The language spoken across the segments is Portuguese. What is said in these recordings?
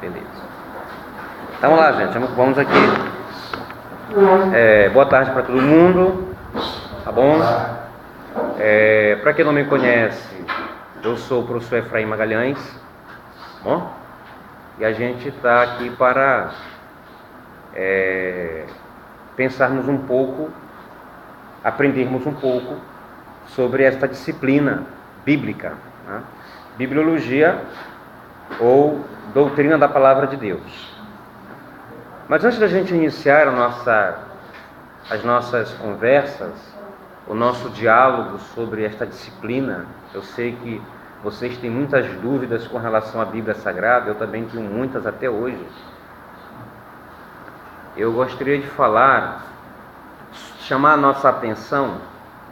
Beleza. Então, vamos lá, gente. Vamos aqui. Boa tarde para todo mundo. Tá bom? Para quem não me conhece, eu sou o professor Efraim Magalhães. Tá bom? E a gente está aqui para pensarmos um pouco, aprendermos um pouco sobre esta disciplina bíblica, né? Bibliologia ou doutrina da palavra de Deus. Mas antes da gente iniciar as nossas conversas, o nosso diálogo sobre esta disciplina, eu sei que vocês têm muitas dúvidas com relação à Bíblia Sagrada, eu também tenho muitas até hoje. Eu gostaria de chamar a nossa atenção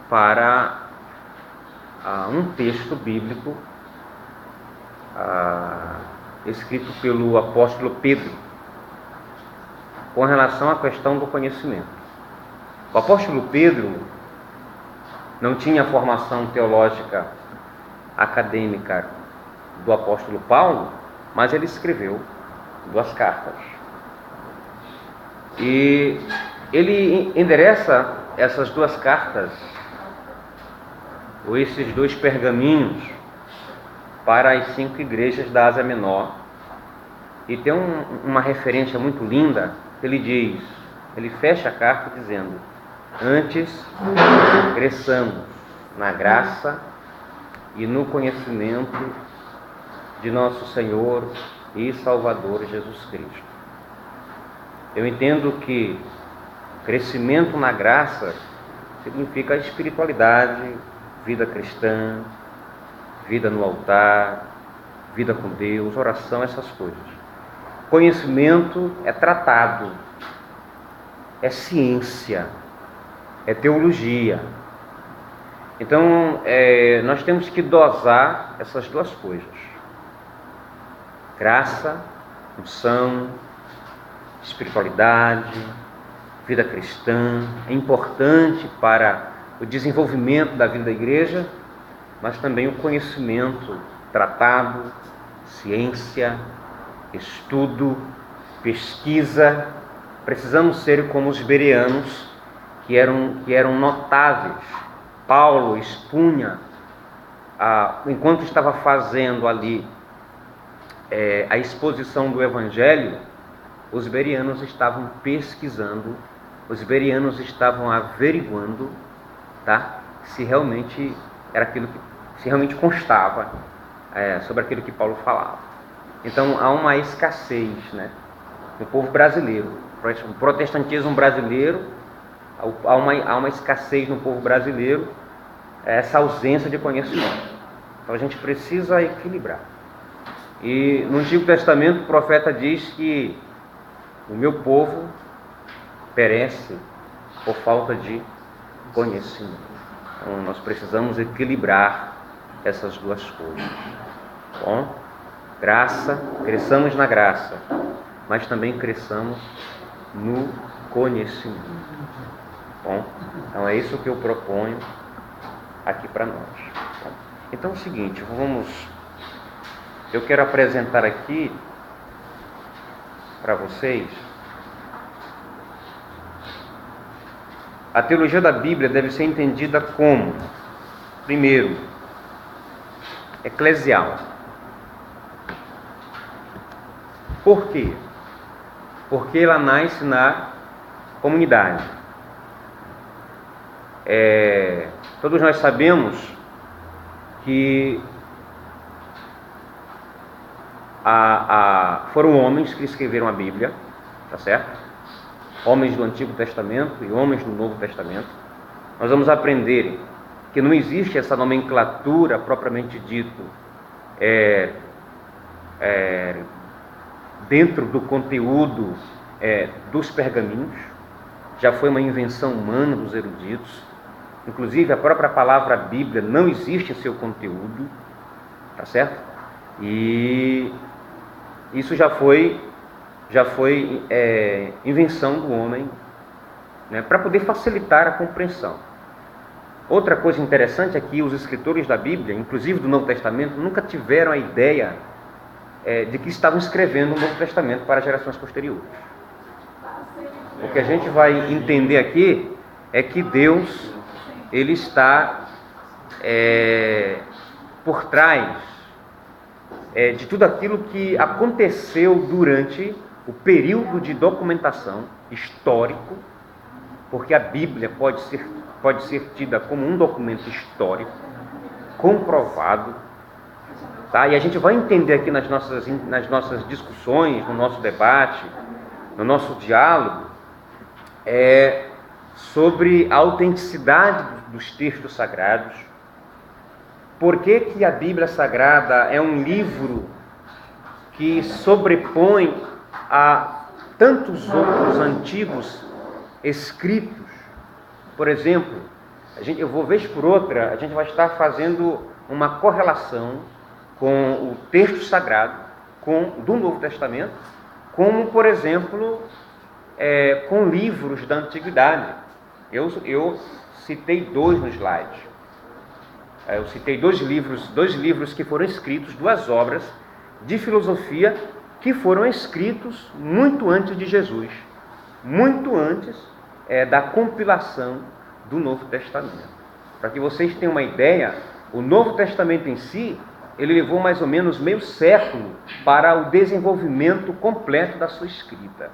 para um texto bíblico escrito pelo apóstolo Pedro, com relação à questão do conhecimento. O apóstolo Pedro não tinha formação teológica acadêmica do apóstolo Paulo, mas ele escreveu 2 cartas. E ele endereça essas 2 cartas, ou esses 2 pergaminhos, para as 5 igrejas da Ásia Menor. E tem uma referência muito linda. Ele fecha a carta dizendo: antes cresçamos na graça e no conhecimento de nosso Senhor e Salvador Jesus Cristo. Eu entendo que crescimento na graça significa espiritualidade, vida cristã, vida no altar, vida com Deus, oração, essas coisas. Conhecimento é tratado, é ciência, é teologia. Então, nós temos que dosar essas 2 coisas. Graça, unção, espiritualidade, vida cristã, é importante para o desenvolvimento da vida da igreja, mas também o conhecimento tratado, ciência, estudo, pesquisa. Precisamos ser como os bereanos, que eram notáveis. Paulo expunha, enquanto estava fazendo ali a exposição do Evangelho, os bereanos estavam pesquisando, os bereanos estavam averiguando, tá? Se realmente era se realmente constava sobre aquilo que Paulo falava. Então há uma escassez, né, no povo brasileiro, o protestantismo brasileiro, há uma escassez no povo brasileiro, essa ausência de conhecimento. Então a gente precisa equilibrar. E no Antigo Testamento o profeta diz que o meu povo perece por falta de conhecimento. Então nós precisamos equilibrar essas 2 coisas. Bom, graça, cresçamos na graça, mas também cresçamos no conhecimento. Bom, então é isso que eu proponho aqui para nós. Então é o seguinte, eu quero apresentar aqui para vocês a teologia da Bíblia deve ser entendida como, primeiro, eclesial. Por quê? Porque ela nasce na comunidade. Todos nós sabemos que foram homens que escreveram a Bíblia, tá certo? Homens do Antigo Testamento e homens do Novo Testamento. Nós vamos aprender que não existe essa nomenclatura propriamente dito dentro do conteúdo dos pergaminhos. Já foi uma invenção humana dos eruditos. Inclusive a própria palavra Bíblia não existe em seu conteúdo, tá certo? E isso já foi invenção do homem, né, para poder facilitar a compreensão. Outra coisa interessante é que os escritores da Bíblia, inclusive do Novo Testamento, nunca tiveram a ideia de que estavam escrevendo o Novo Testamento para gerações posteriores. O que a gente vai entender aqui é que Deus, Ele está por trás de tudo aquilo que aconteceu durante o período de documentação histórico, porque a Bíblia pode ser tida como um documento histórico, comprovado, tá? E a gente vai entender aqui nas nossas discussões, no nosso debate, no nosso diálogo, sobre a autenticidade dos textos sagrados. Por que a Bíblia Sagrada é um livro que sobrepõe a tantos outros antigos escritos? Por exemplo, eu vou vez por outra, a gente vai estar fazendo uma correlação com o texto sagrado do Novo Testamento, como, por exemplo, com livros da Antiguidade. Eu citei 2 no slide. Eu citei 2 livros que foram escritos, 2 obras de filosofia que foram escritos muito antes de Jesus, muito antes da compilação do Novo Testamento. Para que vocês tenham uma ideia, o Novo Testamento em si, ele levou mais ou menos meio século para o desenvolvimento completo da sua escrita.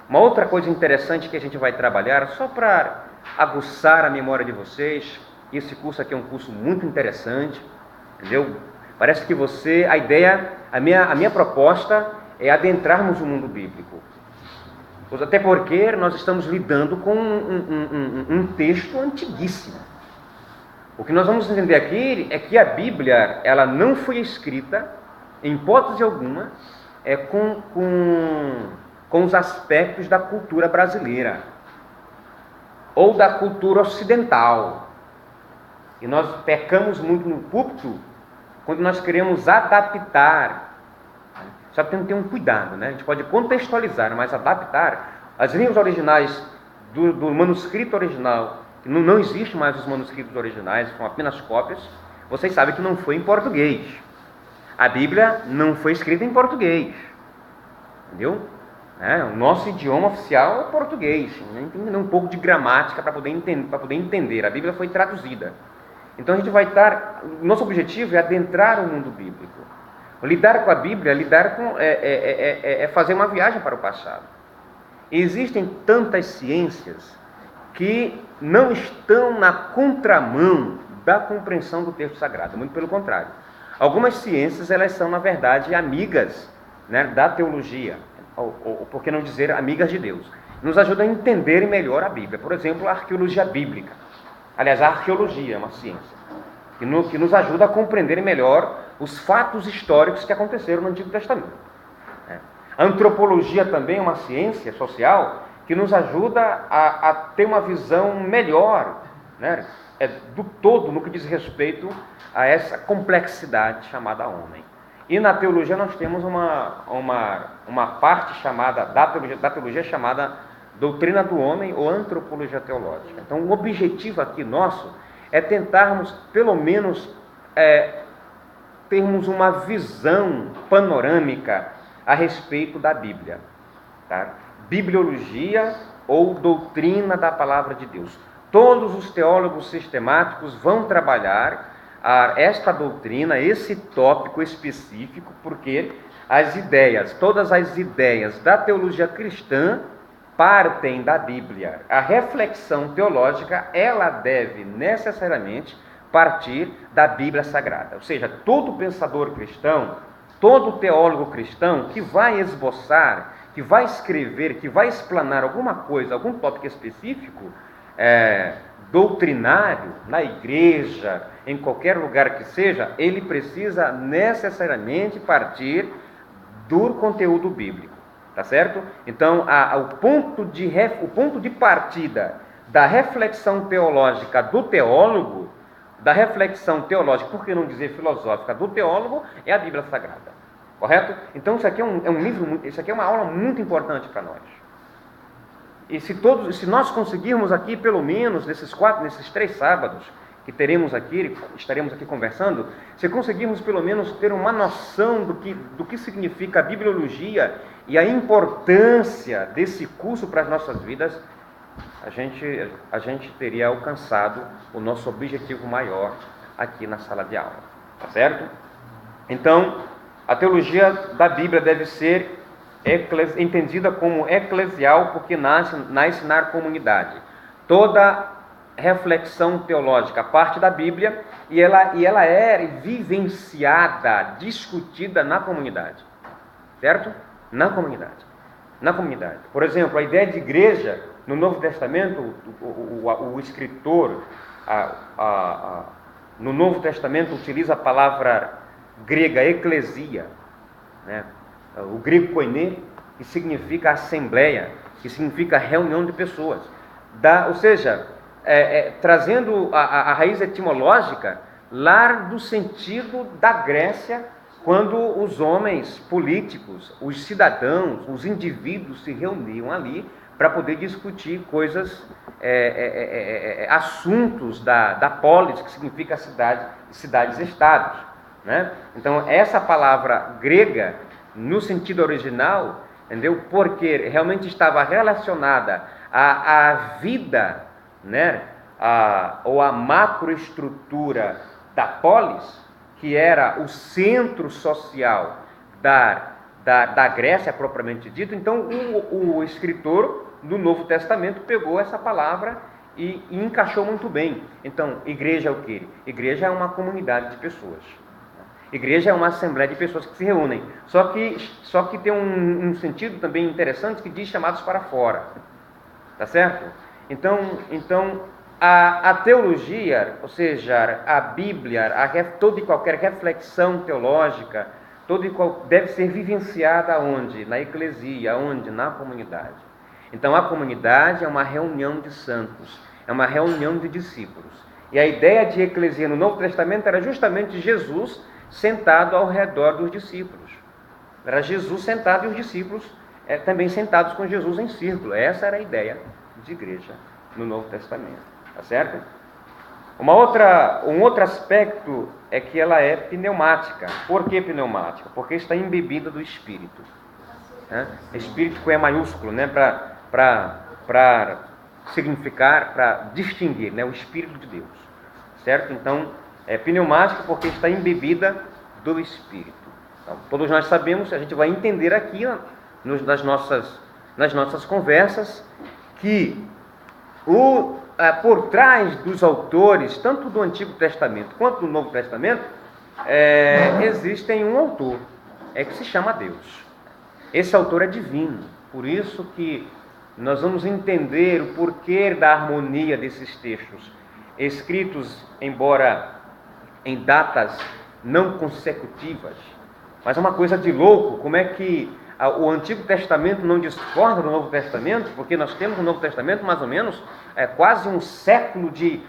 Uma outra coisa interessante que a gente vai trabalhar, só para aguçar a memória de vocês, esse curso aqui é um curso muito interessante, entendeu? Parece que a minha proposta é adentrarmos o mundo bíblico. Até porque nós estamos lidando com um texto antiguíssimo. O que nós vamos entender aqui é que a Bíblia, ela não foi escrita, em hipótese alguma, com os aspectos da cultura brasileira ou da cultura ocidental. E nós pecamos muito no púlpito quando nós queremos adaptar. Só que tem que ter um cuidado, né? A gente pode contextualizar, mas adaptar. As línguas originais do manuscrito original, não existe mais os manuscritos originais, são apenas cópias. Vocês sabem que não foi em português. A Bíblia não foi escrita em português. Entendeu? O nosso idioma oficial é o português. Tem que entender um pouco de gramática para poder entender. A Bíblia foi traduzida. Então a gente vai estar. Nosso objetivo é adentrar o mundo bíblico. Lidar com a Bíblia, é fazer uma viagem para o passado. E existem tantas ciências que não estão na contramão da compreensão do texto sagrado, muito pelo contrário. Algumas ciências, elas são, na verdade, amigas, né, da teologia, ou por que não dizer amigas de Deus. Nos ajudam a entender melhor a Bíblia. Por exemplo, a arqueologia bíblica. Aliás, a arqueologia é uma ciência que nos ajuda a compreender melhor os fatos históricos que aconteceram no Antigo Testamento. A antropologia também é uma ciência social que nos ajuda a ter uma visão melhor, né, do todo no que diz respeito a essa complexidade chamada homem. E na teologia nós temos uma parte chamada, da teologia chamada doutrina do homem ou antropologia teológica. Então o objetivo aqui nosso é tentarmos, pelo menos, termos uma visão panorâmica a respeito da Bíblia. Tá? Bibliologia ou doutrina da palavra de Deus. Todos os teólogos sistemáticos vão trabalhar esta doutrina, esse tópico específico, porque todas as ideias da teologia cristã partem da Bíblia. A reflexão teológica, ela deve necessariamente partir da Bíblia Sagrada. Ou seja, todo pensador cristão, todo teólogo cristão que vai esboçar, que vai escrever, que vai explanar alguma coisa, algum tópico específico, doutrinário, na igreja, em qualquer lugar que seja, ele precisa necessariamente partir do conteúdo bíblico. Tá certo? Então, o ponto de partida da reflexão teológica do teólogo, por que não dizer filosófica do teólogo, é a Bíblia Sagrada. Correto? Então, isso aqui é um livro, isso aqui é uma aula muito importante para nós. E se nós conseguirmos aqui, pelo menos, nesses 3 sábados, que estaremos aqui conversando, se conseguirmos pelo menos ter uma noção do que significa a bibliologia e a importância desse curso para as nossas vidas, a gente teria alcançado o nosso objetivo maior aqui na sala de aula, tá certo? Então, a teologia da Bíblia deve ser entendida como eclesial, porque nasce na comunidade. Toda reflexão teológica parte da Bíblia e ela é vivenciada, discutida na comunidade, certo? Na comunidade. Por exemplo, a ideia de igreja no Novo Testamento, o escritor no Novo Testamento utiliza a palavra grega eclesia, né? O grego koine, que significa assembleia, que significa reunião de pessoas. Ou seja, trazendo a raiz etimológica lá do sentido da Grécia, quando os homens políticos, os cidadãos, os indivíduos se reuniam ali para poder discutir coisas, assuntos da polis, que significa cidades-estados, né? Então, essa palavra grega, no sentido original, entendeu? Porque realmente estava relacionada à vida, né? Ou à macroestrutura da polis, que era o centro social da Grécia propriamente dito. Então, o escritor do Novo Testamento pegou essa palavra e encaixou muito bem. Então, igreja é o quê? Igreja é uma comunidade de pessoas. Igreja é uma assembleia de pessoas que se reúnem. Só que tem um sentido também interessante que diz chamados para fora. Tá certo? Então a teologia, ou seja, a Bíblia, toda e qualquer reflexão teológica, deve ser vivenciada aonde? Na eclesia, aonde? Na comunidade. Então a comunidade é uma reunião de santos, é uma reunião de discípulos. E a ideia de eclesia no Novo Testamento era justamente Jesus sentado ao redor dos discípulos. Era Jesus sentado e os discípulos também sentados com Jesus em círculo. Essa era a ideia de igreja no Novo Testamento. Tá certo? Um outro aspecto é que ela é pneumática. Por que pneumática? Porque está embebida do Espírito. Né? Espírito com E maiúsculo, né? Para significar, para distinguir, né? O Espírito de Deus. Certo? Então, é pneumática porque está embebida do Espírito. Então, todos nós sabemos, a gente vai entender aqui nas nossas conversas, que por trás dos autores, tanto do Antigo Testamento quanto do Novo Testamento, existem um autor, que se chama Deus. Esse autor é divino, por isso que nós vamos entender o porquê da harmonia desses textos, escritos, embora em datas não consecutivas. Mas é uma coisa de louco, como é que o Antigo Testamento não discorda do Novo Testamento, porque nós temos no Novo Testamento mais ou menos quase um século de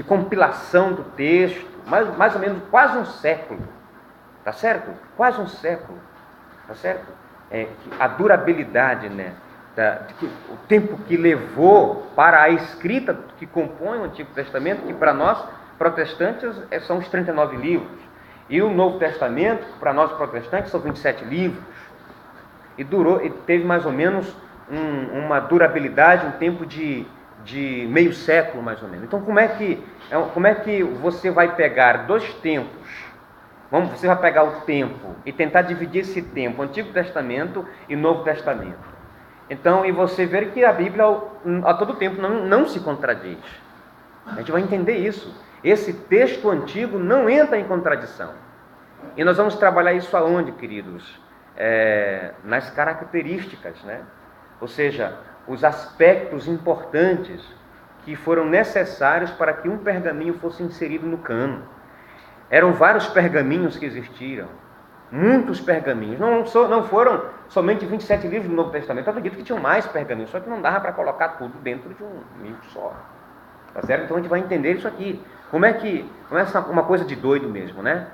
compilação do texto, mais ou menos quase um século, tá certo? Quase um século, tá certo? A durabilidade, né? O tempo que levou para a escrita que compõe o Antigo Testamento, que para nós protestantes são os 39 livros, e o Novo Testamento, para nós protestantes, são 27 livros, e teve mais ou menos uma durabilidade, um tempo de meio século, mais ou menos. Então, como é que você vai pegar dois tempos? Você vai pegar o tempo e tentar dividir esse tempo, Antigo Testamento e Novo Testamento. Então, e você ver que a Bíblia a todo tempo não se contradiz. A gente vai entender isso. Esse texto antigo não entra em contradição. E nós vamos trabalhar isso aonde, queridos? Nas características, né? Ou seja, os aspectos importantes que foram necessários para que um pergaminho fosse inserido no cano. Eram vários pergaminhos que existiram. Muitos pergaminhos. Não foram somente 27 livros do Novo Testamento. Eu acredito que tinham mais pergaminhos, só que não dava para colocar tudo dentro de um livro só. Tá certo? Então a gente vai entender isso aqui. Como é uma coisa de doido mesmo, né?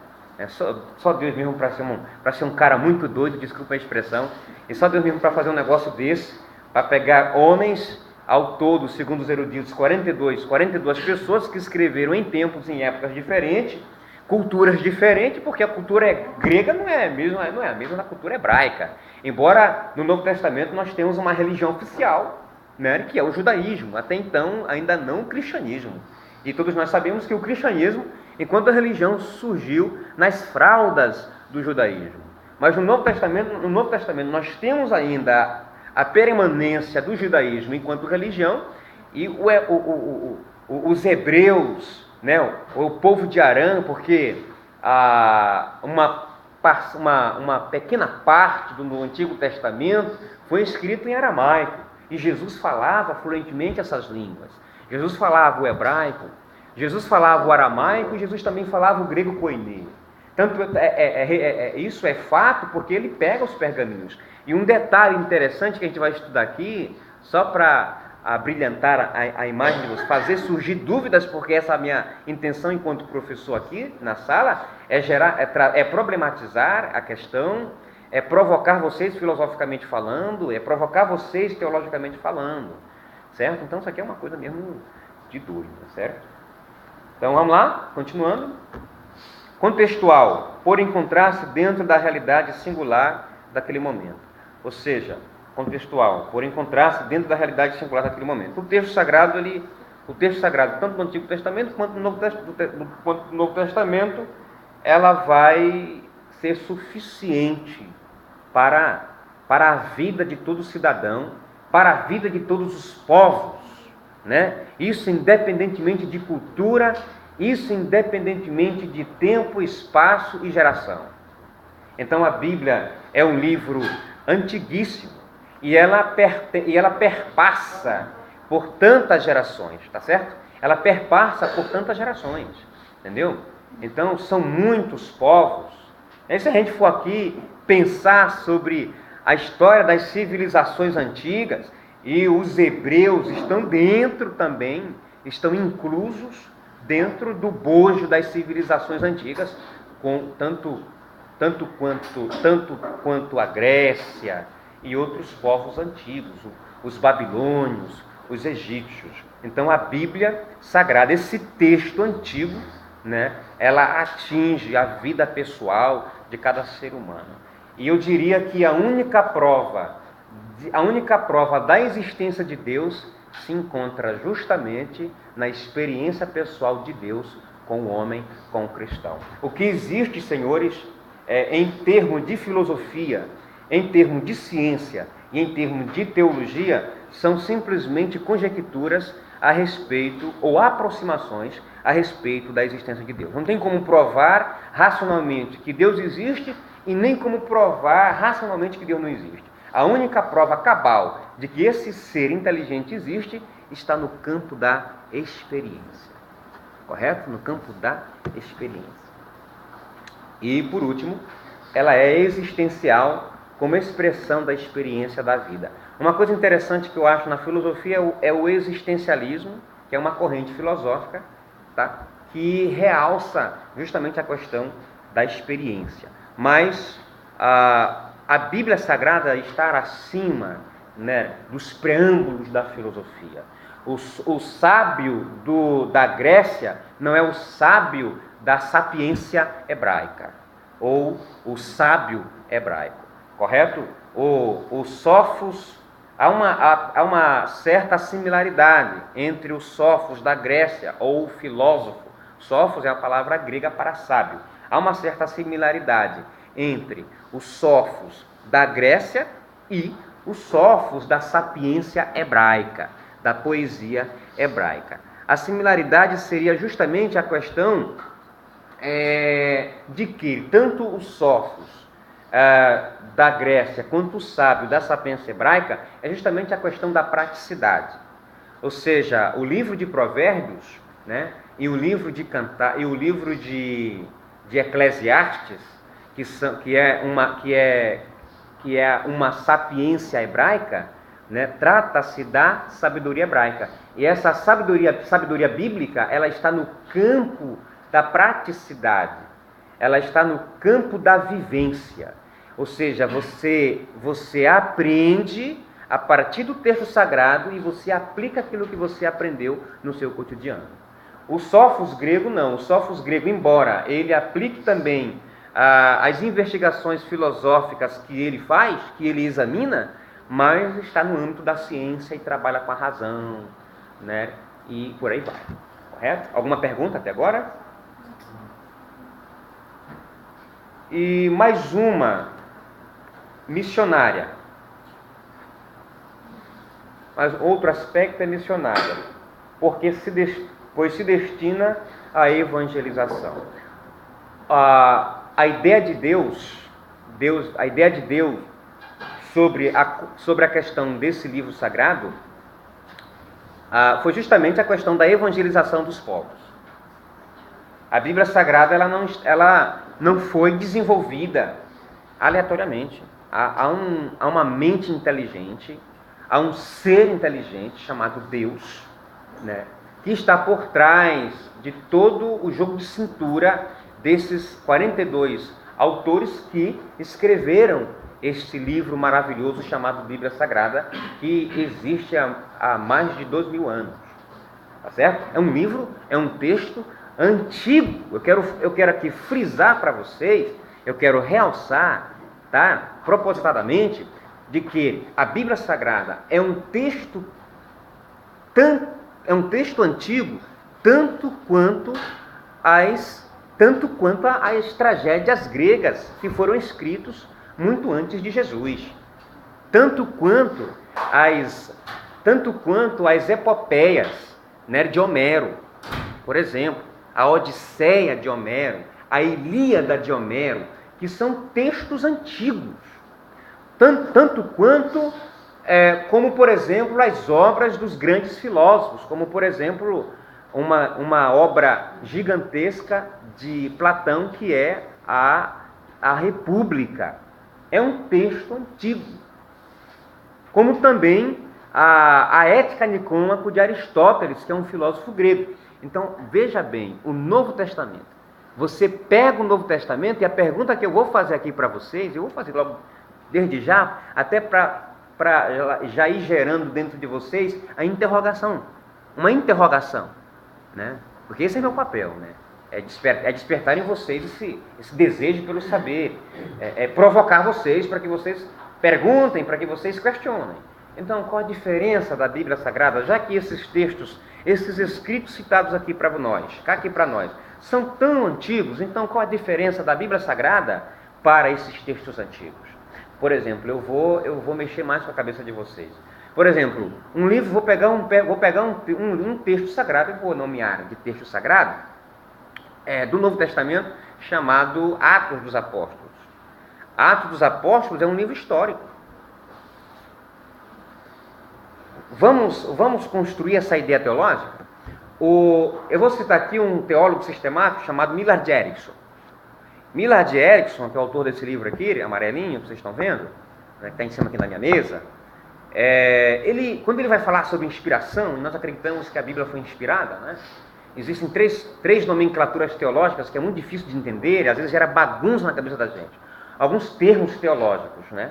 Só Deus mesmo para ser um cara muito doido, desculpa a expressão, e só Deus mesmo para fazer um negócio desse, para pegar homens ao todo, segundo os eruditos, 42 pessoas que escreveram em tempos e em épocas diferentes, culturas diferentes, porque a cultura grega não é a mesma da cultura hebraica. Embora no Novo Testamento nós temos uma religião oficial, né, que é o judaísmo, até então ainda não o cristianismo. E todos nós sabemos que o cristianismo, enquanto a religião, surgiu nas fraldas do judaísmo. Mas no Novo Testamento nós temos ainda a permanência do judaísmo enquanto religião, e os hebreus, né, o povo de Arã, porque uma pequena parte do Antigo Testamento foi escrito em aramaico, e Jesus falava fluentemente essas línguas. Jesus falava o hebraico, Jesus falava o aramaico, e Jesus também falava o grego koiné. Tanto isso é fato porque ele pega os pergaminhos. E um detalhe interessante que a gente vai estudar aqui, só para brilhantar a imagem de vocês, fazer surgir dúvidas, porque essa é a minha intenção enquanto professor aqui na sala, é problematizar a questão, é provocar vocês filosoficamente falando, é provocar vocês teologicamente falando, certo? Então isso aqui é uma coisa mesmo de dúvida, certo? Então vamos lá, continuando. Contextual, por encontrar-se dentro da realidade singular daquele momento. Ou seja, contextual, por encontrar-se dentro da realidade singular daquele momento. O texto sagrado, tanto no Antigo Testamento quanto no Novo Testamento, ela vai ser suficiente para a vida de todo cidadão, para a vida de todos os povos, né? Isso independentemente de cultura, isso independentemente de tempo, espaço e geração. Então a Bíblia é um livro antiguíssimo e ela perpassa por tantas gerações, tá certo? Ela perpassa por tantas gerações, entendeu? Então são muitos povos. E se a gente for aqui pensar sobre a história das civilizações antigas, e os hebreus estão dentro também, estão inclusos dentro do bojo das civilizações antigas, com tanto quanto a Grécia e outros povos antigos, os babilônios, os egípcios. Então a Bíblia Sagrada, esse texto antigo, né, ela atinge a vida pessoal de cada ser humano. E eu diria que a única prova da existência de Deus se encontra justamente na experiência pessoal de Deus com o homem, com o cristão. O que existe, senhores, em termos de filosofia, em termos de ciência e em termos de teologia, são simplesmente conjecturas a respeito, ou aproximações a respeito da existência de Deus. Não tem como provar racionalmente que Deus existe e nem como provar racionalmente que Deus não existe. A única prova cabal de que esse ser inteligente existe está no campo da experiência. Correto? No campo da experiência. E, por último, ela é existencial como expressão da experiência da vida. Uma coisa interessante que eu acho na filosofia é o existencialismo, que é uma corrente filosófica, tá? Que realça justamente a questão da experiência. Mas a Bíblia Sagrada está acima, né, dos preâmbulos da filosofia. O sábio da Grécia não é o sábio da sapiência hebraica, ou o sábio hebraico, correto? O Sófos, há uma certa similaridade entre os Sófos da Grécia, ou o filósofo. Sófos é a palavra grega para sábio. Há uma certa similaridade entre os Sófos da Grécia e os Sófos da sapiência hebraica, da poesia hebraica. A similaridade seria justamente a questão de que tanto os Sófos da Grécia quanto o sábio da sapiência hebraica é justamente a questão da praticidade. Ou seja, o livro de Provérbios, né, e o livro de Cantar, e o livro de Eclesiastes, que é uma sapiência hebraica, né, trata-se da sabedoria hebraica. E essa sabedoria bíblica, ela está no campo da praticidade, ela está no campo da vivência. Ou seja, você aprende a partir do texto sagrado e você aplica aquilo que você aprendeu no seu cotidiano. O Sófos grego não. O Sófos grego, embora ele aplique também as investigações filosóficas que ele faz, que ele examina, mas está no âmbito da ciência e trabalha com a razão, né? E por aí vai. Correto? Alguma pergunta até agora? E mais uma missionária. Mas outro aspecto é missionária, pois se destina à evangelização. A ideia de Deus sobre a questão desse livro sagrado foi justamente a questão da evangelização dos povos. A Bíblia Sagrada ela não foi desenvolvida aleatoriamente. Há uma mente inteligente, há um ser inteligente chamado Deus, né, que está por trás de todo o jogo de cintura desses 42 autores que escreveram este livro maravilhoso chamado Bíblia Sagrada, que existe há mais de 2000 anos. Tá certo? É um livro, é um texto antigo. Eu quero aqui frisar para vocês, eu quero realçar, tá, propositadamente, de que a Bíblia Sagrada é um texto antigo, tanto quanto as tragédias gregas que foram escritas muito antes de Jesus, tanto quanto as epopeias, né, de Homero, por exemplo, a Odisseia de Homero, a Ilíada de Homero, que são textos antigos, tanto quanto como, por exemplo, as obras dos grandes filósofos, como, por exemplo, uma obra gigantesca de Platão, que é a República. É um texto antigo. Como também a Ética Nicômaco de Aristóteles, que é um filósofo grego. Então, veja bem, o Novo Testamento. Você pega o Novo Testamento e a pergunta que eu vou fazer aqui para vocês, eu vou fazer logo desde já, até para já ir gerando dentro de vocês a interrogação. Uma interrogação, né? Porque esse é meu papel, né? É despertar em vocês esse desejo pelo saber, provocar vocês para que vocês perguntem, para que vocês questionem. Então, qual a diferença da Bíblia Sagrada, já que esses textos, esses escritos citados aqui para nós, são tão antigos? Então, qual a diferença da Bíblia Sagrada para esses textos antigos? Por exemplo, eu vou mexer mais com a cabeça de vocês. Por exemplo, um livro, vou pegar um texto sagrado, eu vou nomear de texto sagrado, do Novo Testamento, chamado Atos dos Apóstolos. Atos dos Apóstolos é um livro histórico. Vamos construir essa ideia teológica? Eu vou citar aqui um teólogo sistemático chamado Millard Erickson. Millard Erickson, que é o autor desse livro aqui, amarelinho, que vocês estão vendo, né, que está em cima aqui na minha mesa, quando ele vai falar sobre inspiração, nós acreditamos que a Bíblia foi inspirada, né? Existem três nomenclaturas teológicas que é muito difícil de entender, às vezes gera bagunça na cabeça da gente. Alguns termos teológicos, né?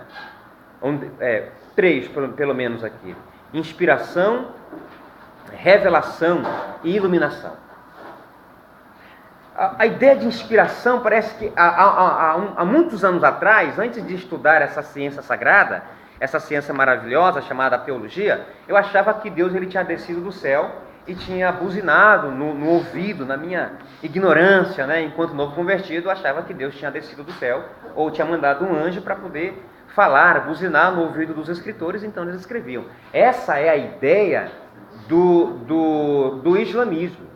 Três, pelo menos aqui. Inspiração, revelação e iluminação. A ideia de inspiração parece que há muitos anos atrás, antes de estudar essa ciência sagrada, essa ciência maravilhosa chamada teologia, eu achava que Deus ele tinha descido do céu e tinha buzinado no ouvido, na minha ignorância, né? Enquanto novo convertido, eu achava que Deus tinha descido do céu ou tinha mandado um anjo para poder falar, buzinar no ouvido dos escritores, então eles escreviam. Essa é a ideia do islamismo.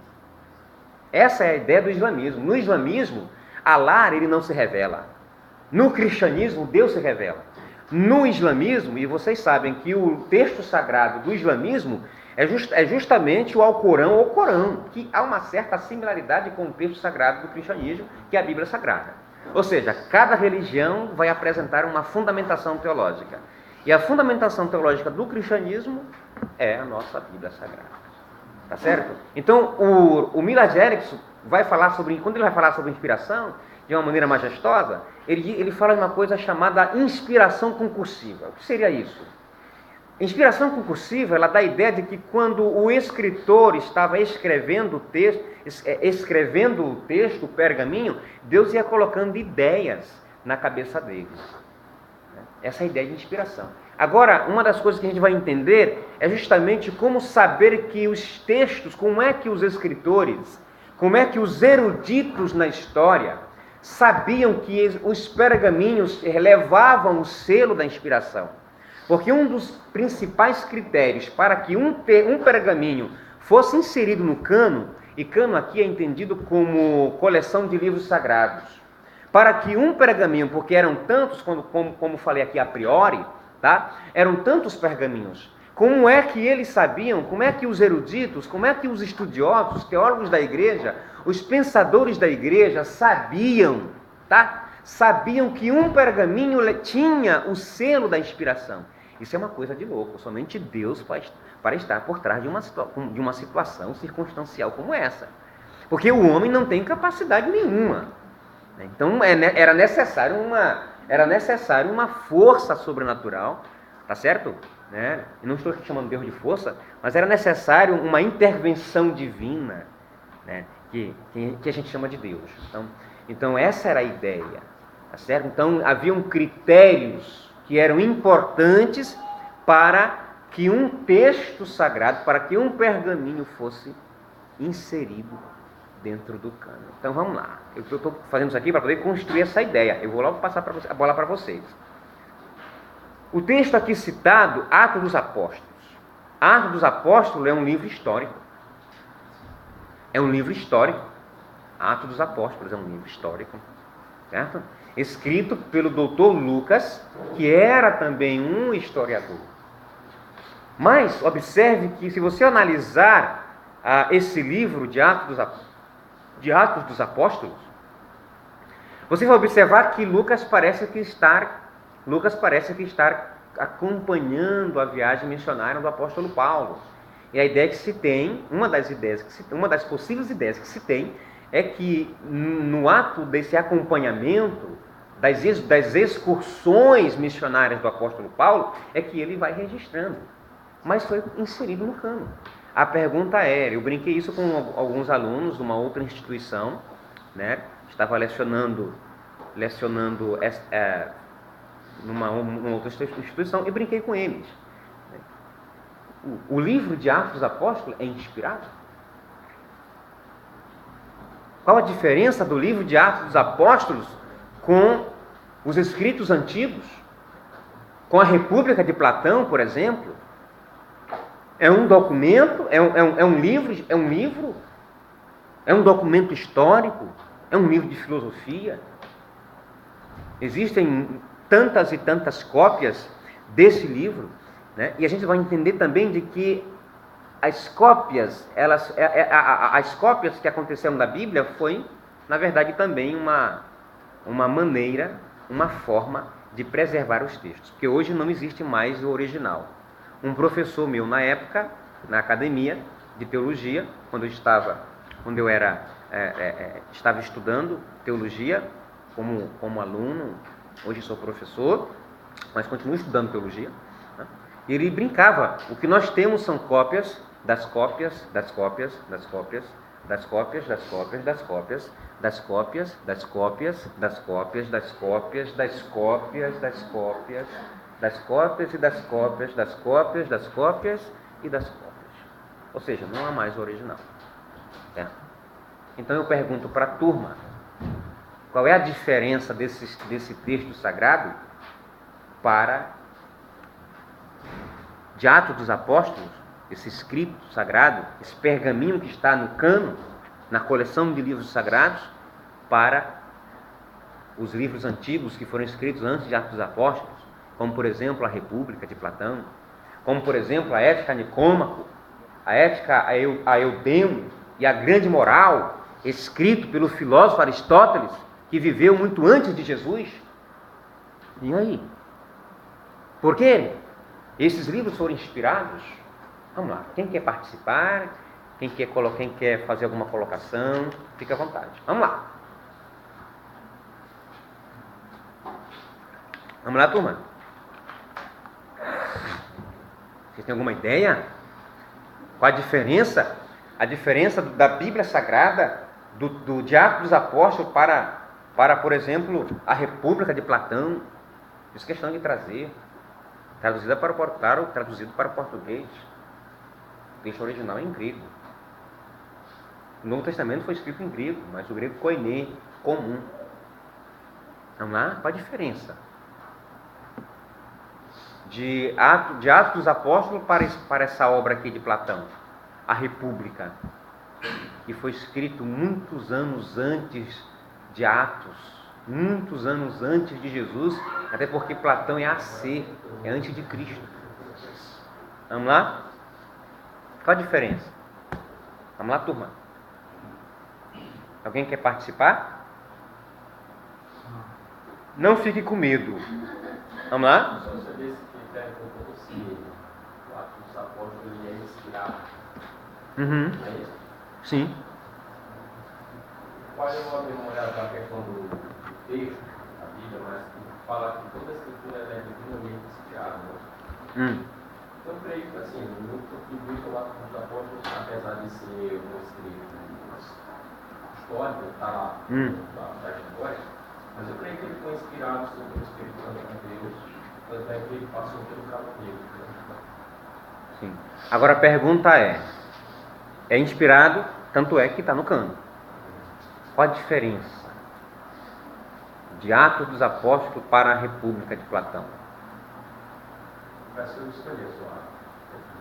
Essa é a ideia do islamismo. No islamismo, Allah ele não se revela. No cristianismo, Deus se revela. No islamismo, e vocês sabem que o texto sagrado do islamismo é justamente o Alcorão ou Corão, que há uma certa similaridade com o texto sagrado do cristianismo, que é a Bíblia Sagrada. Ou seja, cada religião vai apresentar uma fundamentação teológica. E a fundamentação teológica do cristianismo é a nossa Bíblia Sagrada. Tá certo? Então, o Millard Erickson vai falar quando ele vai falar sobre inspiração, de uma maneira majestosa, ele fala de uma coisa chamada inspiração concursiva. O que seria isso? Inspiração concursiva, ela dá a ideia de que quando o escritor estava escrevendo o texto, o pergaminho, Deus ia colocando ideias na cabeça deles. Essa é a ideia de inspiração. Agora, uma das coisas que a gente vai entender é justamente como saber que os textos, como é que os escritores, como é que os eruditos na história sabiam que os pergaminhos levavam o selo da inspiração. Porque um dos principais critérios para que um pergaminho fosse inserido no cano, e cano aqui é entendido como coleção de livros sagrados, para que um pergaminho, porque eram tantos, como falei aqui a priori, tá? Eram tantos pergaminhos. Como é que eles sabiam, como é que os eruditos, como é que os estudiosos, os teólogos da igreja, os pensadores da igreja sabiam, tá? Sabiam que um pergaminho tinha o selo da inspiração. Isso é uma coisa de louco, somente Deus para estar por trás de uma situação circunstancial como essa. Porque o homem não tem capacidade nenhuma. Então era necessário uma força sobrenatural, tá certo? Eu não estou chamando Deus de força, mas era necessário uma intervenção divina, né? que a gente chama de Deus. Então essa era a ideia, tá certo? Então haviam critérios que eram importantes para que um texto sagrado, para que um pergaminho fosse inserido dentro do cano. Então vamos lá. Eu estou fazendo isso aqui para poder construir essa ideia. Eu vou logo passar a bola para vocês. O texto aqui citado, Atos dos Apóstolos. Atos dos Apóstolos é um livro histórico. É um livro histórico. Atos dos Apóstolos é um livro histórico. Certo? Escrito pelo doutor Lucas, que era também um historiador. Mas observe que se você analisar esse livro de Atos dos Apóstolos, você vai observar que Lucas parece que estar acompanhando a viagem missionária do apóstolo Paulo. E a ideia que se tem, uma das possíveis ideias que se tem, é que no ato desse acompanhamento das excursões missionárias do apóstolo Paulo, é que ele vai registrando. Mas foi inserido no cano. A pergunta é, eu brinquei isso com alguns alunos de uma outra instituição, né? Estava lecionando numa outra instituição e brinquei com eles. O livro de Atos dos Apóstolos é inspirado? Qual a diferença do livro de Atos dos Apóstolos com os escritos antigos? Com a República de Platão, por exemplo? É um documento? É um livro? É um documento histórico? É um livro de filosofia? Existem tantas e tantas cópias desse livro, né? E a gente vai entender também de que as cópias que aconteceram na Bíblia foi, na verdade, também uma maneira, uma forma de preservar os textos, porque hoje não existe mais o original. Um professor meu na época, na academia de teologia, quando eu estava estudando teologia como aluno, hoje sou professor, mas continuo estudando teologia, né? E ele brincava, o que nós temos são cópias das cópias, das cópias, das cópias, das cópias, das cópias, das cópias, das cópias, das cópias, das cópias, das cópias, das cópias, das cópias, das cópias e das cópias, das cópias, das cópias e das cópias. Ou seja, não há mais o original. Certo? Então eu pergunto para a turma, qual é a diferença desse texto sagrado de Atos dos Apóstolos, esse escrito sagrado, esse pergaminho que está no cano, na coleção de livros sagrados, para os livros antigos que foram escritos antes de Atos dos Apóstolos, como por exemplo a República de Platão, como por exemplo a Ética Nicômaco, a Ética a Eudemo e a Grande Moral, escrito pelo filósofo Aristóteles, que viveu muito antes de Jesus. E aí? Por quê? Esses livros foram inspirados? Vamos lá, quem quer participar? Quem quer fazer alguma colocação? Fique à vontade. Vamos lá. Vamos lá, turma. Vocês têm alguma ideia? Qual a diferença? A diferença da Bíblia Sagrada, de Atos dos Apóstolos para, por exemplo, a República de Platão. Fiz questão de trazer. Traduzido para o português. O texto original é em grego. O Novo Testamento foi escrito em grego, mas o grego koiné, comum. Vamos lá? Qual a diferença? De Atos dos Apóstolos para essa obra aqui de Platão, a República, que foi escrito muitos anos antes de Atos, muitos anos antes de Jesus, até porque Platão é AC, é antes de Cristo. Vamos lá? Qual a diferença? Vamos lá, turma. Alguém quer participar? Não fique com medo. Vamos lá? Só saber se perguntou se o Atos dos Apóstolos é inspirado. Uhum. Não é isso? Sim. Pode eu abrir uma olhada na questão do texto da Bíblia, mas fala que toda a escritura é divinamente inspirada. Né? Então, eu creio que, assim, no livro do Atos dos Apóstolos, apesar de ser um escrito histórico, está lá da história, mas eu creio que ele foi inspirado sobre o Espírito Santo de Deus, tanto é que ele passou pelo cavaleiro. Sim. Agora a pergunta é inspirado, tanto é que está no cano. Qual a diferença de Atos dos Apóstolos para a República de Platão? Vai ser eu escolher só.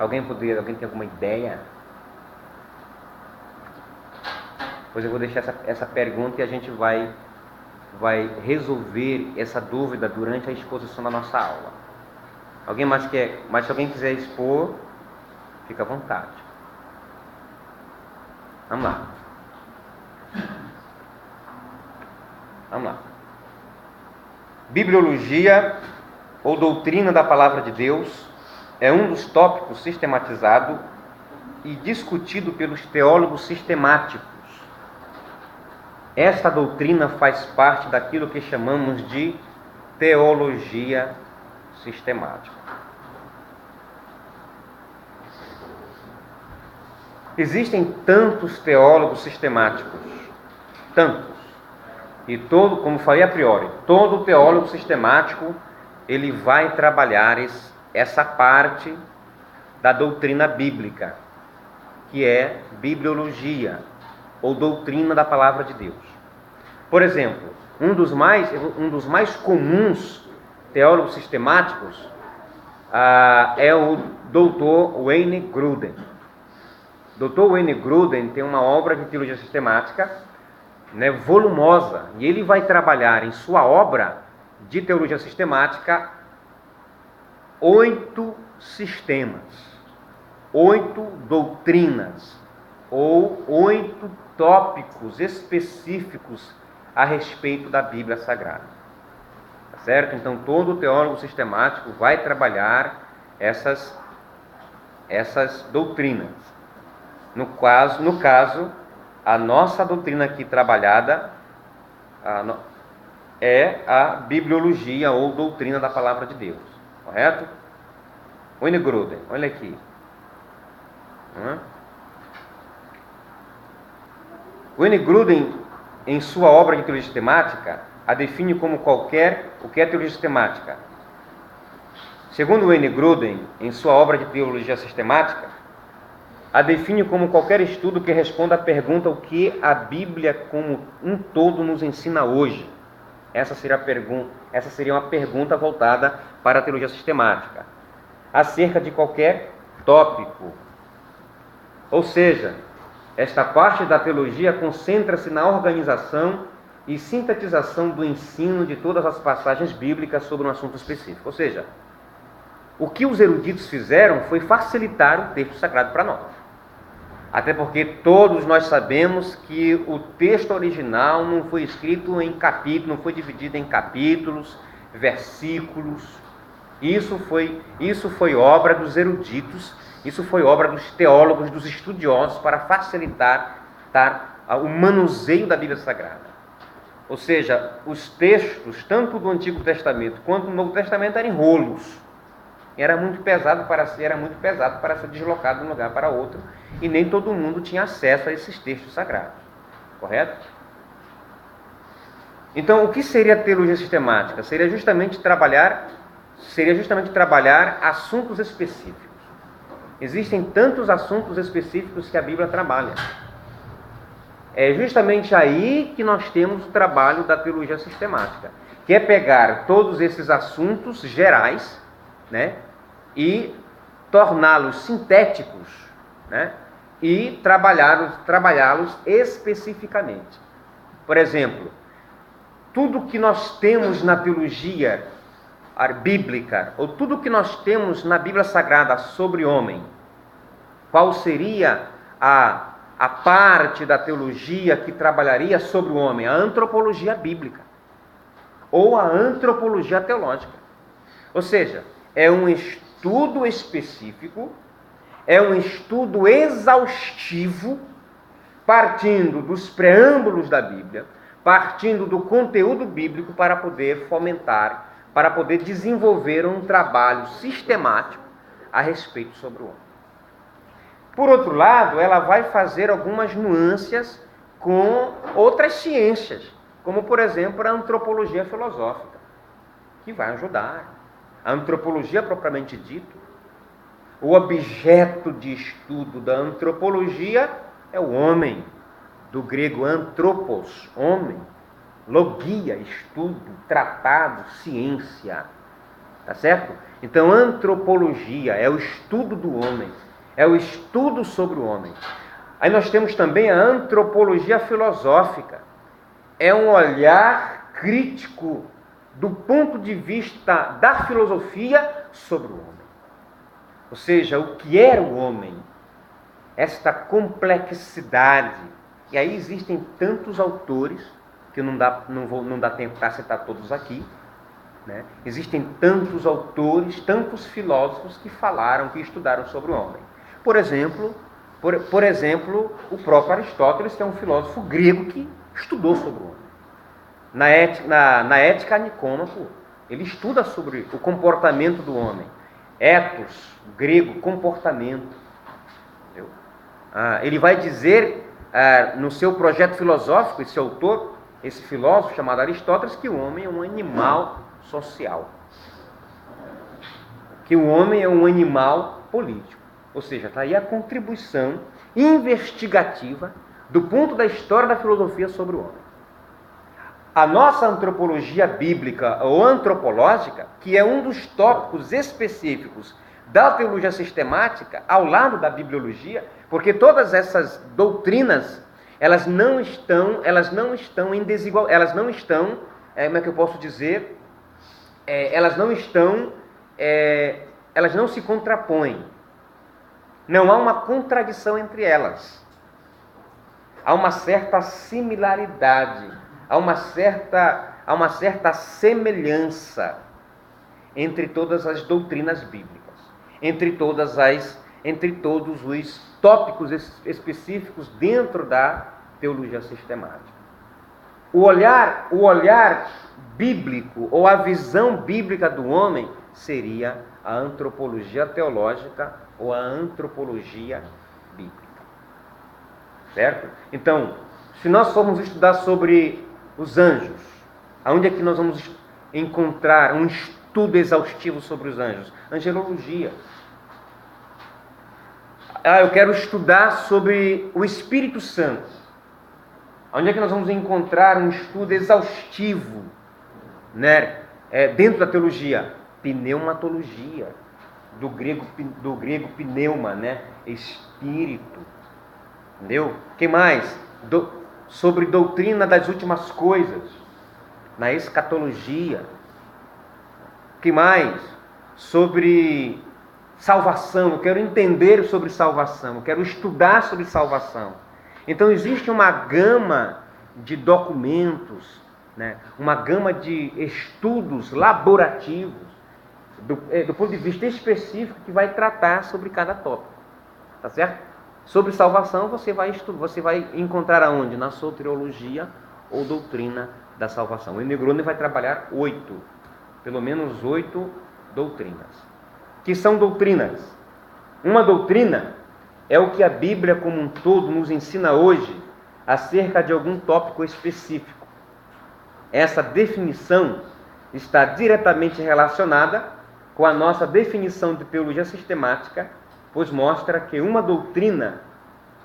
Alguém tem alguma ideia? Pois eu vou deixar essa pergunta e a gente vai resolver essa dúvida durante a exposição da nossa aula. Alguém mais quer? Mas se alguém quiser expor, fica à vontade. Vamos lá. Vamos lá. Bibliologia ou doutrina da palavra de Deus é um dos tópicos sistematizado e discutido pelos teólogos sistemáticos. Esta doutrina faz parte daquilo que chamamos de teologia sistemática. Existem tantos teólogos sistemáticos, tantos. E todo, como falei a priori, todo teólogo sistemático, ele vai trabalhar essa parte da doutrina bíblica, que é bibliologia, ou doutrina da palavra de Deus. Por exemplo, um dos mais comuns teólogos sistemáticos é o Dr. Wayne Grudem. Dr. Wayne Grudem tem uma obra de teologia sistemática, volumosa, e ele vai trabalhar em sua obra de teologia sistemática 8 sistemas, 8 doutrinas, ou 8 tópicos específicos a respeito da Bíblia Sagrada. Tá certo? Então, todo teólogo sistemático vai trabalhar essas doutrinas. No caso, a nossa doutrina aqui trabalhada é a bibliologia ou doutrina da palavra de Deus. Correto? Wayne Grudem, olha aqui. Wayne Grudem, em sua obra de teologia sistemática, a define como o que é teologia sistemática. Segundo Wayne Grudem, em sua obra de teologia sistemática, a define como qualquer estudo que responda à pergunta: o que a Bíblia como um todo nos ensina hoje? Essa seria uma pergunta voltada para a teologia sistemática, acerca de qualquer tópico. Ou seja, esta parte da teologia concentra-se na organização e sintetização do ensino de todas as passagens bíblicas sobre um assunto específico. Ou seja, o que os eruditos fizeram foi facilitar o texto sagrado para nós. Até porque todos nós sabemos que o texto original não foi escrito em capítulos, não foi dividido em capítulos, versículos. Isso foi obra dos eruditos, isso foi obra dos teólogos, dos estudiosos, para facilitar o manuseio da Bíblia Sagrada. Ou seja, os textos, tanto do Antigo Testamento quanto do Novo Testamento, eram enrolos. era muito pesado para ser deslocado de um lugar para outro, e nem todo mundo tinha acesso a esses textos sagrados. Correto? Então, o que seria a teologia sistemática? Seria justamente trabalhar assuntos específicos. Existem tantos assuntos específicos que a Bíblia trabalha. É justamente aí que nós temos o trabalho da teologia sistemática, que é pegar todos esses assuntos gerais, né, e torná-los sintéticos, né, e trabalhá-los especificamente. Por exemplo, tudo que nós temos na teologia bíblica, ou tudo que nós temos na Bíblia Sagrada sobre homem, qual seria a parte da teologia que trabalharia sobre o homem? A antropologia bíblica, ou a antropologia teológica. Ou seja, é um estudo específico, é um estudo exaustivo, partindo dos preâmbulos da Bíblia, partindo do conteúdo bíblico para poder fomentar, para poder desenvolver um trabalho sistemático a respeito sobre o homem. Por outro lado, ela vai fazer algumas nuances com outras ciências, como, por exemplo, a antropologia filosófica, que vai ajudar. A antropologia propriamente dita, o objeto de estudo da antropologia é o homem, do grego anthropos, homem, logia, estudo, tratado, ciência. Tá certo? Então, antropologia é o estudo do homem, é o estudo sobre o homem. Aí nós temos também a antropologia filosófica. É um olhar crítico do ponto de vista da filosofia sobre o homem. Ou seja, o que era o homem? Esta complexidade. E aí existem tantos autores, que não dá tempo para citar todos aqui, né? Existem tantos autores, tantos filósofos que falaram, que estudaram sobre o homem. Por exemplo, o próprio Aristóteles, que é um filósofo grego que estudou sobre o homem. Na Ética Nicômaco, ele estuda sobre o comportamento do homem. Ethos, grego, comportamento. Entendeu? Ele vai dizer, no seu projeto filosófico, esse autor, esse filósofo chamado Aristóteles, que o homem é um animal social. Que o homem é um animal político. Ou seja, está aí a contribuição investigativa do ponto da história da filosofia sobre o homem. A nossa antropologia bíblica ou antropológica, que é um dos tópicos específicos da teologia sistemática, ao lado da bibliologia, porque todas essas doutrinas, elas não estão em desigualdade, elas não estão, como é que eu posso dizer, elas não se contrapõem. Não há uma contradição entre elas. Há uma certa similaridade, há uma certa semelhança entre todas as doutrinas bíblicas, entre todos os tópicos específicos dentro da teologia sistemática. O olhar bíblico ou a visão bíblica do homem seria a antropologia teológica ou a antropologia bíblica. Certo? Então, se nós formos estudar sobre os anjos, aonde é que nós vamos encontrar um estudo exaustivo sobre os anjos? Angelologia. Eu quero estudar sobre o Espírito Santo. Onde é que nós vamos encontrar um estudo exaustivo, né? Dentro da teologia? Pneumatologia. Do grego pneuma, né? Espírito. Entendeu? O que mais? Sobre doutrina das últimas coisas. Na escatologia. O que mais? Sobre salvação. Eu quero entender sobre salvação. Eu quero estudar sobre salvação. Então existe uma gama de documentos, né? Uma gama de estudos laborativos, do ponto de vista específico, que vai tratar sobre cada tópico. Tá certo? Sobre salvação você vai encontrar aonde? Na soteriologia ou doutrina da salvação. O Negroni vai trabalhar pelo menos 8 doutrinas. que são doutrinas. Uma doutrina é o que a Bíblia como um todo nos ensina hoje acerca de algum tópico específico. Essa definição está diretamente relacionada com a nossa definição de teologia sistemática, pois mostra que uma doutrina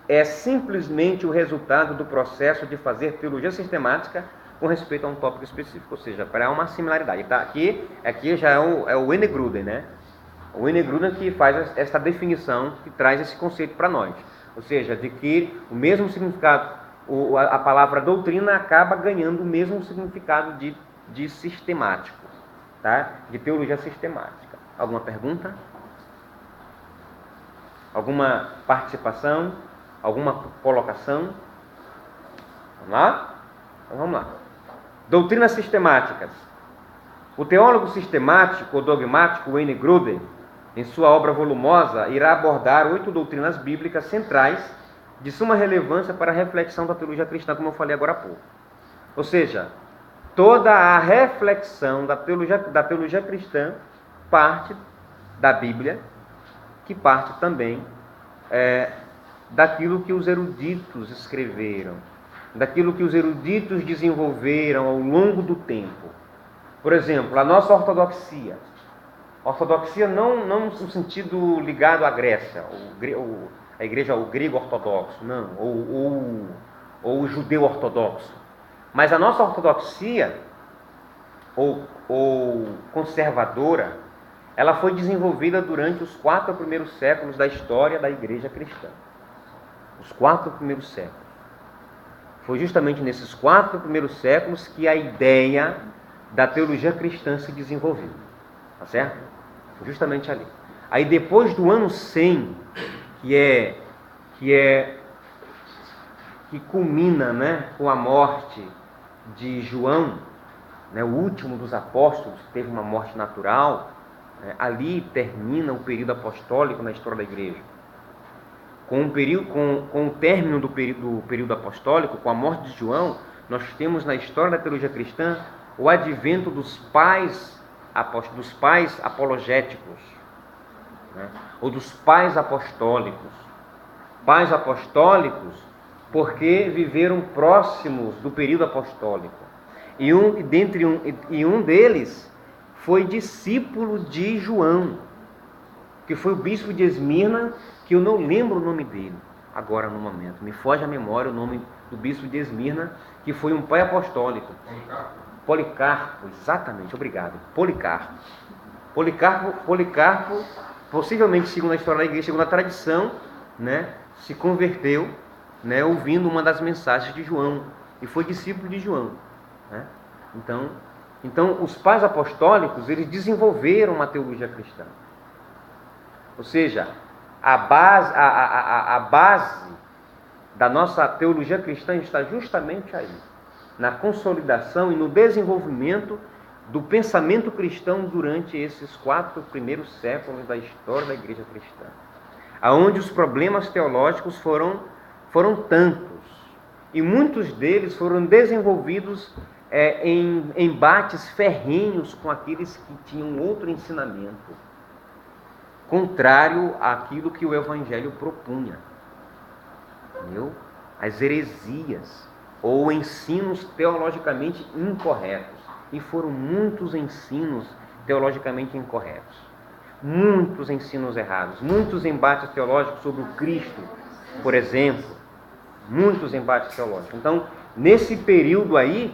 é simplesmente o resultado do processo de fazer teologia sistemática com respeito a um tópico específico, ou seja, para uma similaridade. Tá? Aqui já é o Wayne Grudem, né? O Wayne Grudem que faz essa definição, que traz esse conceito para nós. Ou seja, de que o mesmo significado, a palavra doutrina acaba ganhando o mesmo significado de sistemático, tá? De teologia sistemática. Alguma pergunta? Alguma participação? Alguma colocação? Vamos lá? Então vamos lá. Doutrinas sistemáticas. O teólogo sistemático ou dogmático Wayne Grudem, em sua obra volumosa, irá abordar 8 doutrinas bíblicas centrais de suma relevância para a reflexão da teologia cristã, como eu falei agora há pouco. Ou seja, toda a reflexão da teologia cristã parte da Bíblia, que parte também daquilo que os eruditos escreveram, daquilo que os eruditos desenvolveram ao longo do tempo. Por exemplo, a nossa ortodoxia. Ortodoxia não no sentido ligado à Grécia, a igreja, o grego ortodoxo, não, ou o judeu ortodoxo. Mas a nossa ortodoxia, ou conservadora, ela foi desenvolvida durante os 4 primeiros séculos da história da igreja cristã. Os 4 primeiros séculos. Foi justamente nesses 4 primeiros séculos que a ideia da teologia cristã se desenvolveu. Tá certo? Foi justamente ali. Aí depois do ano 100, que culmina, né, com a morte de João, né, o último dos apóstolos, que teve uma morte natural, ali termina o período apostólico na história da igreja. Com o término do período apostólico, com a morte de João, nós temos na história da teologia cristã o advento dos pais apologéticos, né? Ou dos pais apostólicos. Pais apostólicos porque viveram próximos do período apostólico. E um deles foi discípulo de João, que foi o bispo de Esmirna, que eu não lembro o nome dele agora no momento. Me foge à memória o nome do bispo de Esmirna, que foi um pai apostólico. Policarpo, exatamente, obrigado. Policarpo, possivelmente, segundo a história da igreja, segundo a tradição, né, se converteu, né, ouvindo uma das mensagens de João, e foi discípulo de João, né? Então, os pais apostólicos, eles desenvolveram uma teologia cristã. Ou seja, a base da nossa teologia cristã está justamente aí, na consolidação e no desenvolvimento do pensamento cristão durante esses 4 primeiros séculos da história da igreja cristã, aonde os problemas teológicos foram tantos, e muitos deles foram desenvolvidos em embates ferrenhos com aqueles que tinham outro ensinamento, contrário àquilo que o Evangelho propunha. Entendeu? As heresias, ou ensinos teologicamente incorretos. E foram muitos ensinos teologicamente incorretos. Muitos ensinos errados. Muitos embates teológicos sobre o Cristo, por exemplo. Muitos embates teológicos. Então, nesse período aí,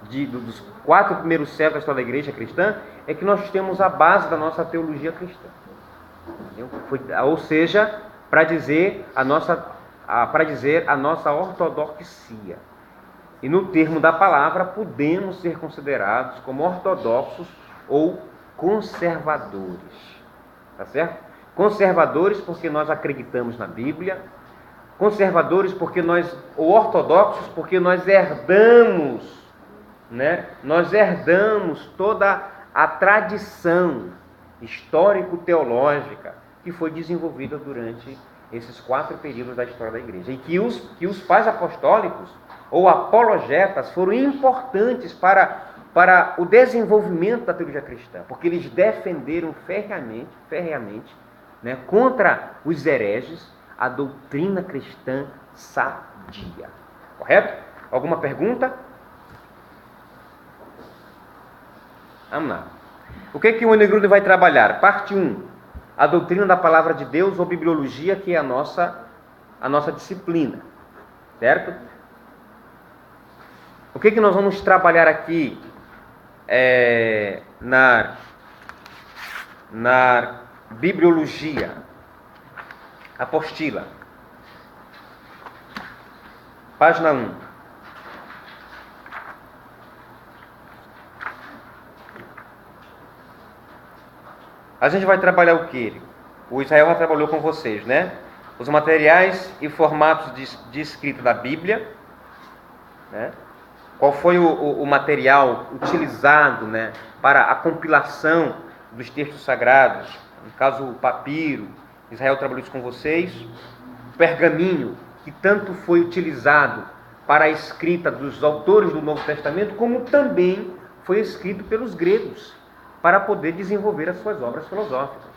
dos 4 primeiros séculos da história da igreja cristã, é que nós temos a base da nossa teologia cristã. Ou seja, para dizer a nossa ortodoxia. E no termo da palavra, podemos ser considerados como ortodoxos ou conservadores. Tá certo? Conservadores porque nós acreditamos na Bíblia. Conservadores ou ortodoxos porque nós herdamos, né? Nós herdamos toda a tradição histórico-teológica que foi desenvolvida durante esses 4 períodos da história da igreja. E que os pais apostólicos ou apologetas foram importantes para para o desenvolvimento da teologia cristã, porque eles defenderam ferreamente, né, contra os hereges, a doutrina cristã sadia. Correto? Alguma pergunta? Vamos lá. O que o Honegruber vai trabalhar? Parte 1. A doutrina da palavra de Deus ou bibliologia, que é a nossa disciplina. Certo? O que nós vamos trabalhar aqui na bibliologia? Apostila. Página 1. A gente vai trabalhar o quê? O Israel já trabalhou com vocês, né? Os materiais e formatos de escrita da Bíblia, né? Qual foi o material utilizado, né, para a compilação dos textos sagrados? No caso, o papiro, Israel trabalhou isso com vocês. O pergaminho, que tanto foi utilizado para a escrita dos autores do Novo Testamento, como também foi escrito pelos gregos, para poder desenvolver as suas obras filosóficas.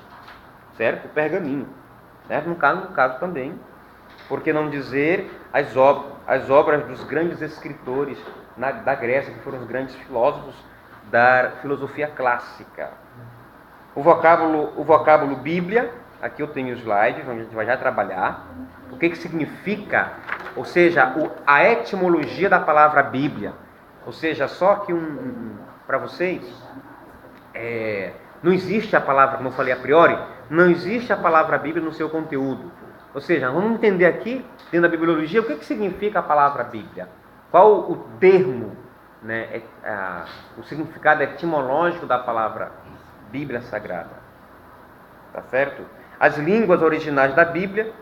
Certo? O pergaminho. Certo? No caso também, por que não dizer as obras dos grandes escritores da Grécia, que foram os grandes filósofos da filosofia clássica. O vocábulo Bíblia, aqui eu tenho os slides, onde a gente vai já trabalhar. O que significa, ou seja, a etimologia da palavra Bíblia. Ou seja, só que para vocês, não existe a palavra, como eu falei a priori, não existe a palavra Bíblia no seu conteúdo. Ou seja, vamos entender aqui, dentro da bibliologia, o que significa a palavra Bíblia. Qual o termo, né, o significado etimológico da palavra Bíblia Sagrada. Tá certo? As línguas originais da Bíblia,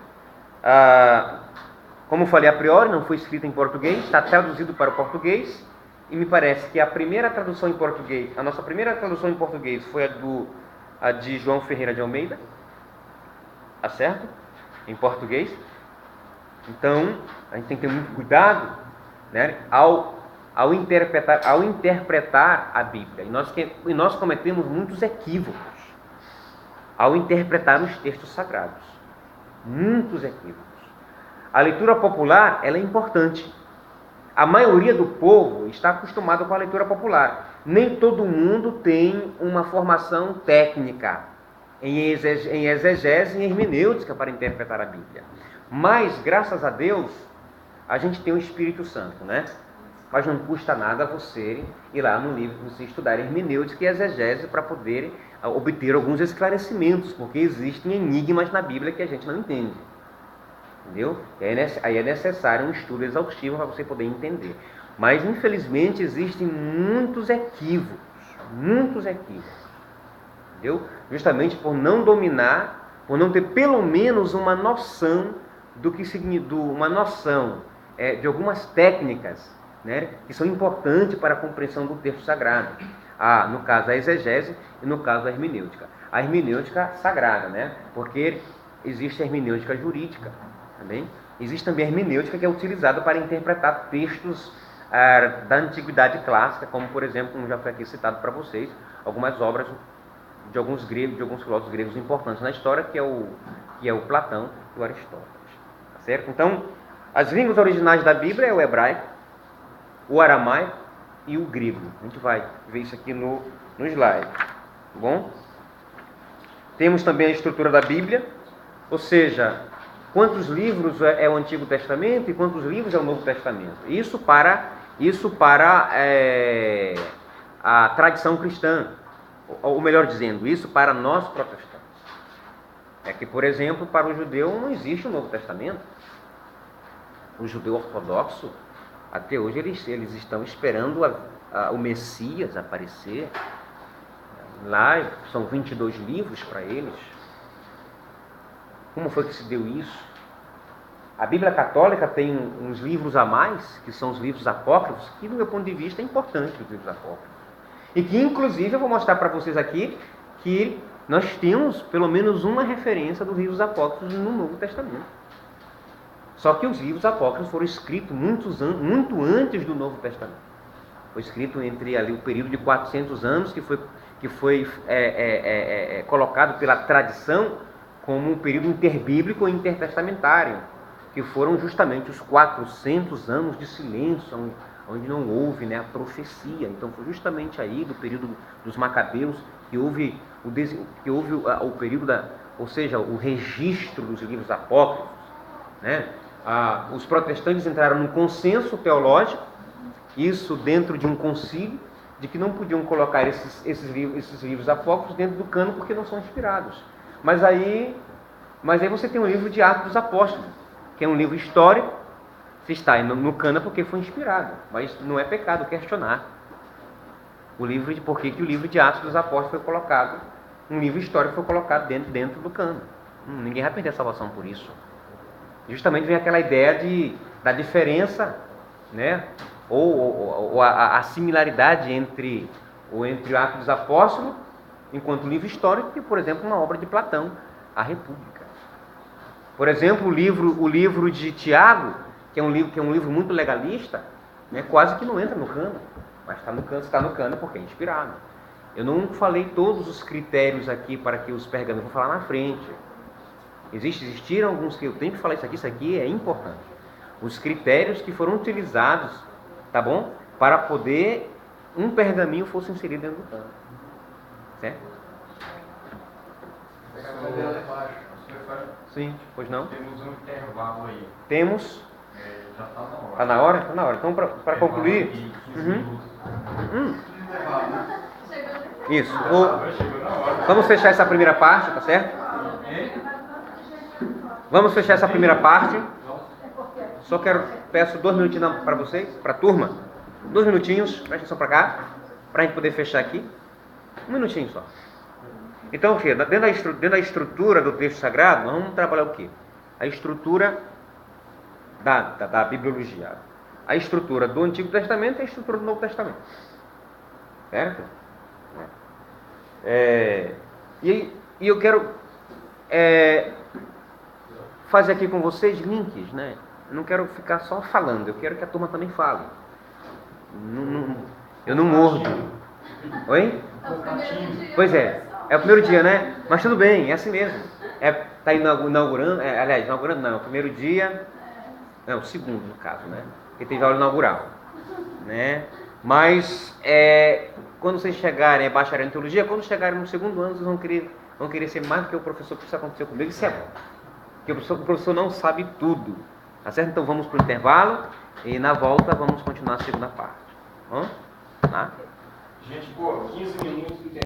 como eu falei a priori, não foi escrita em português, está traduzido para o português, e me parece que a primeira tradução em português, a nossa primeira tradução em português foi a de João Ferreira de Almeida, tá certo? Em português. Então, a gente tem que ter muito cuidado, né, ao interpretar a Bíblia. E nós cometemos muitos equívocos ao interpretar os textos sagrados. Muitos equívocos. A leitura popular, ela é importante. A maioria do povo está acostumado com a leitura popular. Nem todo mundo tem uma formação técnica em exegese e hermenêutica para interpretar a Bíblia. Mas, graças a Deus, a gente tem o Espírito Santo, né? Mas não custa nada você ir lá no livro, você estudar hermenêutica e exegese para poder obter alguns esclarecimentos, porque existem enigmas na Bíblia que a gente não entende. Entendeu? Aí é necessário um estudo exaustivo para você poder entender. Mas, infelizmente, existem muitos equívocos. Entendeu? Justamente por não dominar, por não ter pelo menos uma noção de algumas técnicas, né, que são importantes para a compreensão do texto sagrado. No caso a exegese e no caso a hermenêutica. A hermenêutica sagrada, né? Porque existe a hermenêutica jurídica também. Existe também a hermenêutica que é utilizada para interpretar textos da antiguidade clássica, como por exemplo, como já foi aqui citado para vocês, algumas obras de alguns filósofos gregos importantes na história, que é o Platão e o Aristóteles. Tá certo? Então, as línguas originais da Bíblia é o hebraico, o aramaico e o grego. A gente vai ver isso aqui no slide. Tá bom? Temos também a estrutura da Bíblia, ou seja, quantos livros é o Antigo Testamento e quantos livros é o Novo Testamento. Isso para a tradição cristã, ou melhor dizendo, isso para nós protestantes. É que, por exemplo, para o judeu não existe o Novo Testamento. O judeu ortodoxo, até hoje, eles estão esperando o Messias aparecer. Lá são 22 livros para eles. Como foi que se deu isso? A Bíblia Católica tem uns livros a mais, que são os livros apócrifos, que, do meu ponto de vista, é importante os livros apócrifos. E que, inclusive, eu vou mostrar para vocês aqui que nós temos pelo menos uma referência dos livros apócrifos no Novo Testamento. Só que os livros apócrifos foram escritos muito antes do Novo Testamento. Foi escrito entre ali o período de 400 anos, que foi colocado pela tradição como um período interbíblico e intertestamentário, que foram justamente os 400 anos de silêncio, onde não houve, né, a profecia. Então foi justamente aí do período dos Macabeus que houve o período ou seja, o registro dos livros apócrifos, né? Os protestantes entraram num consenso teológico, isso dentro de um concílio, de que não podiam colocar esses livros apócrifos dentro do cano porque não são inspirados. Mas aí você tem o livro de Atos dos Apóstolos, que é um livro histórico, se está no cano porque foi inspirado, mas não é pecado questionar por que o livro de Atos dos Apóstolos foi colocado, um livro histórico foi colocado dentro do cano. Ninguém vai perder a salvação por isso. Justamente vem aquela ideia da diferença, né? ou a similaridade entre o Atos dos Apóstolos, enquanto livro histórico, e, por exemplo, uma obra de Platão, a República. Por exemplo, o livro de Tiago, que é um livro muito legalista, né, quase que não entra no cano, mas está no cano porque é inspirado. Eu não falei todos os critérios aqui para que os pergaminhos, vou falar na frente. Existiram alguns que eu tenho que falar isso aqui é importante. Os critérios que foram utilizados, tá bom? Para poder um pergaminho fosse inserido dentro do cano. Certo? Sim, pois não? Temos um intervalo aí. Temos. Já está na hora. Está na hora? Está na hora. Então, para concluir. Isso. Vamos fechar essa primeira parte, tá certo? Vamos fechar essa primeira parte. Só peço 2 minutinhos para vocês, para a turma. 2 minutinhos, presta atenção para cá, para a gente poder fechar aqui. 1 minutinho só. Então, filho, dentro da estrutura do texto sagrado, nós vamos trabalhar o quê? A estrutura da bibliologia. A estrutura do Antigo Testamento e a estrutura do Novo Testamento. Certo? E eu quero fazer aqui com vocês links, né? Eu não quero ficar só falando, eu quero que a turma também fale. Eu não mordo. Oi? Pois é o primeiro dia, né? Mas tudo bem, é assim mesmo. Está inaugurando, inaugurando não, o primeiro dia, não, o segundo no caso, né? Porque teve aula inaugural, né? Mas quando vocês chegarem a bacharel em teologia, quando chegarem no segundo ano, vocês vão querer ser mais do que o professor, que isso aconteceu comigo. Isso é bom. Porque o professor não sabe tudo. Tá certo? Então vamos para o intervalo e na volta vamos continuar a segunda parte. Vamos? Tá? Gente, 15 minutos.